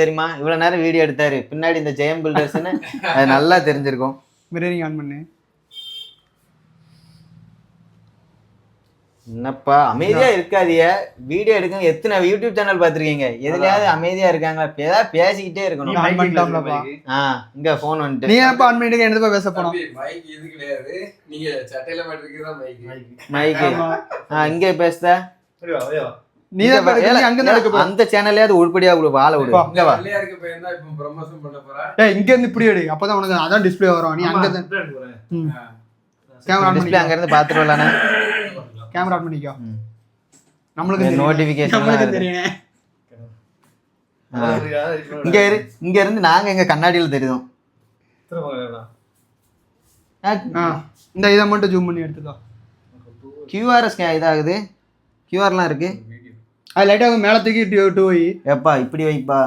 தெரியுமா? இவ்வளவு நேரம் வீடியோ எடுத்தாரு, பின்னாடி இந்த ஜெயம் பில்டர்ஸ்னு அது நல்லா தெரிஞ்சிருக்கும். மிரரிங் ஆன் பண்ணு. என்னப்பா அமைதியா இருக்காதிய, வீடியோ எடுக்க. எத்தனை யூடியூப் சேனல் பாத்திருக்கீங்க, எதுலயாவது அமைதியா இருக்காங்க? ஏதாவது பேசிக்கிட்டே இருக்கணும். இங்க போன் வந்துட்டு நீ ஏன்ப்பா ஆன் பண்ணிட்டு என்ன பேச போனோம்? மைக் இது கிடையாது, நீங்க சட்டையில மாட்டிருக்கீங்க தான் மைக். இங்க பேசுத நீ அங்க நடக்க அந்த சேனல்லையாவது உருப்படியா வாழ விடு. இங்க வா. இருக்க பையன் தான் இப்போ ப்ரமோஷன் பண்ண போறேன். ஏய் இங்க இருந்து இப்படி எடு, அப்பதான் உனக்கு அதான் டிஸ்ப்ளே வரும். நீ அங்க கேமரா டிஸ்ப்ளே அங்க இருந்து பாத்துட்டு வரலானே. கேமரா ஆன் பண்ணிக்கோ. நம்மளுக்கு நோட்டிபிகேஷன் நம்மளுக்கு தெரியும். இங்க இருந்து நாங்க எங்க கண்ணாடியில தெரியும். இந்த இதை மட்டும் ஜூம் பண்ணி எடுத்துக்கோ. QRS இதாகுது, QRலாம் இருக்கு. அது லைட்டா மேல தூக்கி 2 வை. எப்பா இப்படி வைப்பா.